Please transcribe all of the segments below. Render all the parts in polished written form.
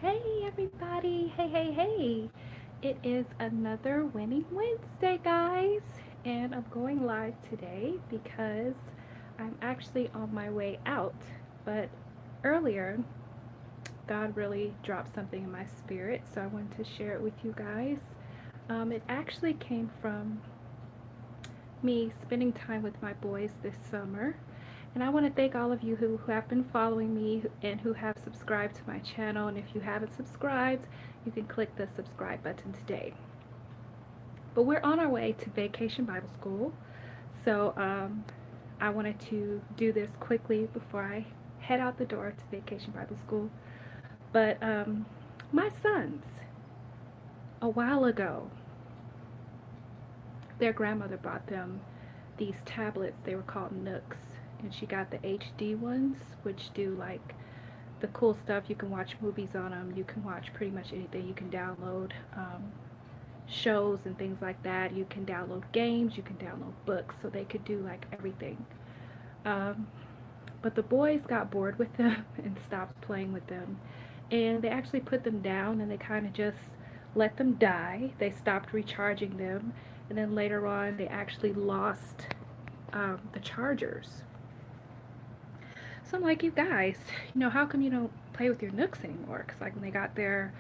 Hey everybody, hey. It is another Winning Wednesday, guys, and I'm going live today because I'm actually on my way out. But earlier, God really dropped something in my spirit, so I wanted to share it with you guys. It actually came from me spending time with my boys this summer. And I want to thank all of you who have been following me and who have subscribed to my channel. And if you haven't subscribed, you can click the subscribe button today. But we're on our way to Vacation Bible School. So I wanted to do this quickly before I head out the door to Vacation Bible School. But my sons, a while ago, their grandmother bought them these tablets. They were called Nooks. And she got the HD ones, which do like the cool stuff. You can watch movies on them. You can watch pretty much anything. You can download shows and things like that. You can download games. You can download books. So they could do like everything. Um, but the boys got bored with them and stopped playing with them. And they actually put them down and they kind of just let them die. They stopped recharging them. And then later on, they actually lost the chargers. So I'm like, you guys, how come you don't play with your Nooks anymore? Because like when they got their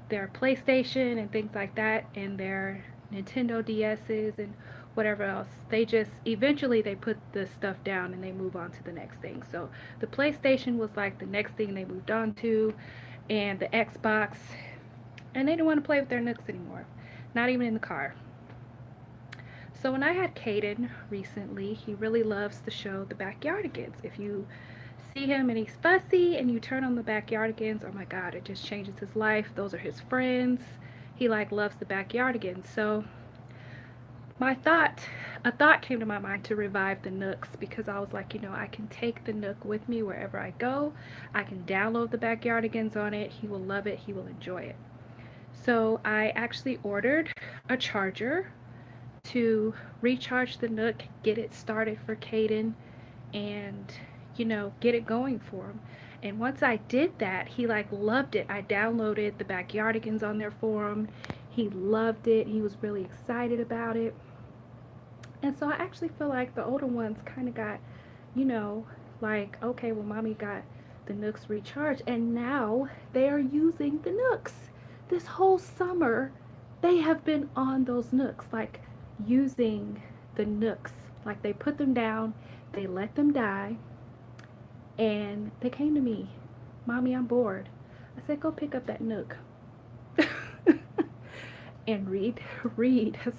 PlayStation and things like that, and their Nintendo DSs and whatever else, they just eventually they put the stuff down and they move on to the next thing. So the PlayStation was like the next thing they moved on to, and the Xbox, and they didn't want to play with their Nooks anymore, not even in the car. So when I had Caden recently, he really loves the show The Backyardigans. If you see him and he's fussy and you turn on The Backyardigans, oh my god, it just changes his life. Those are his friends. He like loves The Backyardigans. So a thought came to my mind to revive the Nooks because I was like, I can take the Nook with me wherever I go. I can download The Backyardigans on it. He will love it. He will enjoy it. So I actually ordered a charger to recharge the Nook, get it started for Caden, and get it going for him. And once I did that, he like loved it. I downloaded the Backyardigans on there for him. He loved it. He was really excited about it. And so I actually feel like the older ones kind of got, you know, like, okay, well, mommy got the Nooks recharged, and now they are using the Nooks. This whole summer, they have been on those Nooks, like using the Nooks. Like they put them down, they let them die, and they came to me, Mommy, I'm bored. I said, go pick up that Nook and read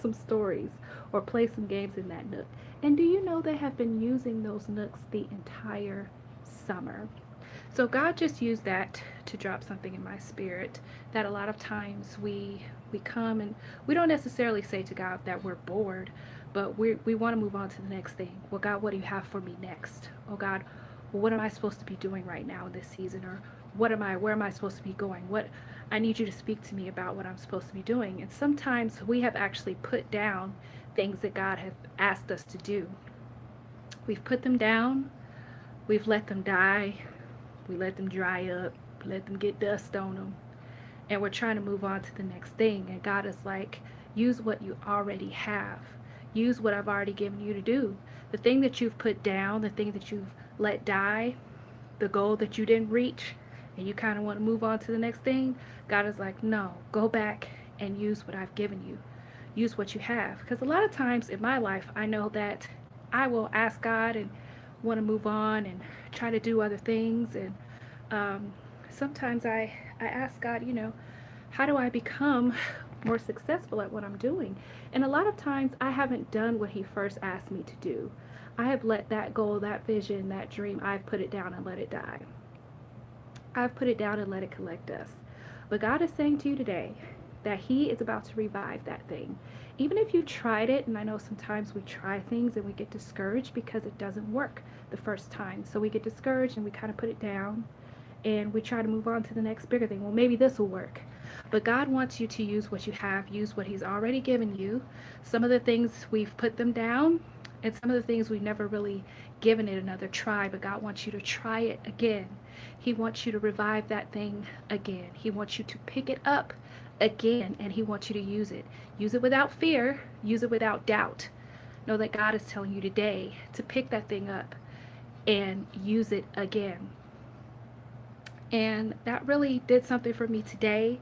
some stories or play some games in that Nook. And do you know they have been using those Nooks the entire summer? So God just used that to drop something in my spirit that a lot of times we come and we don't necessarily say to God that we're bored, but we want to move on to the next thing. Well, God, what do you have for me next? Oh God, well, what am I supposed to be doing right now in this season? Or where am I supposed to be going? What I need you to speak to me about what I'm supposed to be doing. And sometimes we have actually put down things that God has asked us to do. We've put them down, we've let them die, we let them dry up, let them get dust on them, and we're trying to move on to the next thing. And God is like, use what you already have. Use what I've already given you to do. The thing that you've put down, the thing that you've let die, the goal that you didn't reach, and you kind of want to move on to the next thing, God is like, no, go back and use what I've given you. Use what you have. Because a lot of times in my life, I know that I will ask God and want to move on and try to do other things. And um, sometimes I ask God, how do I become more successful at what I'm doing? And a lot of times I haven't done what He first asked me to do. I have let that goal, that vision, that dream, I've put it down and let it die. I've put it down and let it collect dust. But God is saying to you today that He is about to revive that thing. Even if you tried it, and I know sometimes we try things and we get discouraged because it doesn't work the first time. So we get discouraged and we kind of put it down and we try to move on to the next bigger thing. Well, maybe this will work. But God wants you to use what you have, use what He's already given you. Some of the things we've put them down, and some of the things we've never really given it another try, but God wants you to try it again. He wants you to revive that thing again. He wants you to pick it up again, and he wants you to use it. Use it without fear, use it without doubt. Know that God is telling you today to pick that thing up and use it again. And that really did something for me today,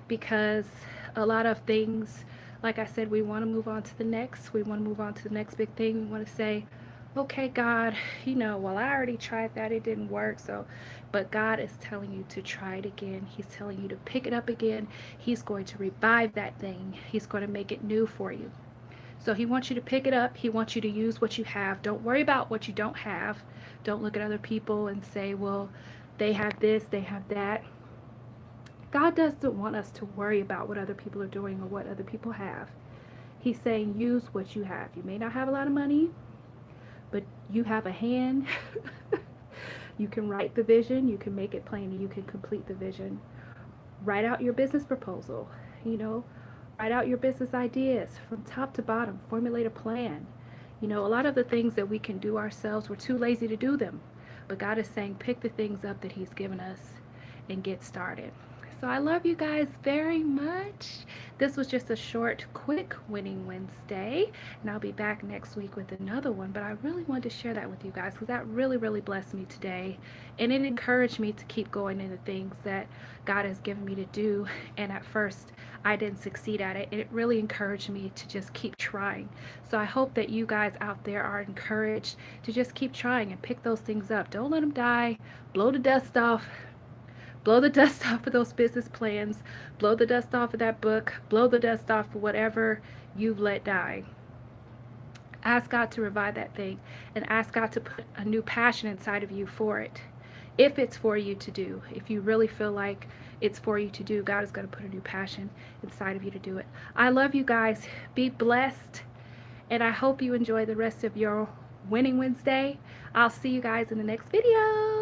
because a lot of things, like I said, we want to move on to the next. We want to move on to the next big thing. We want to say, okay, God, well, I already tried that. It didn't work. But God is telling you to try it again. He's telling you to pick it up again. He's going to revive that thing. He's going to make it new for you. So he wants you to pick it up. He wants you to use what you have. Don't worry about what you don't have. Don't look at other people and say, well, they have this, they have that. God doesn't want us to worry about what other people are doing or what other people have. He's saying use what you have. You may not have a lot of money, but you have a hand. You can write the vision. You can make it plain, and you can complete the vision. Write out your business proposal. Write out your business ideas from top to bottom. Formulate a plan. A lot of the things that we can do ourselves, we're too lazy to do them. But God is saying pick the things up that he's given us and get started. So I love you guys very much. This was just a short, quick Winning Wednesday, and I'll be back next week with another one. But I really wanted to share that with you guys because that really, really blessed me today, and it encouraged me to keep going into things that God has given me to do. And at first, I didn't succeed at it, and it really encouraged me to just keep trying. So I hope that you guys out there are encouraged to just keep trying and pick those things up. Don't let them die. Blow the dust off. Blow the dust off of those business plans. Blow the dust off of that book. Blow the dust off of whatever you've let die. Ask God to revive that thing, and ask God to put a new passion inside of you for it. If it's for you to do, if you really feel like it's for you to do, God is going to put a new passion inside of you to do it. I love you guys. Be blessed, and I hope you enjoy the rest of your Winning Wednesday. I'll see you guys in the next video.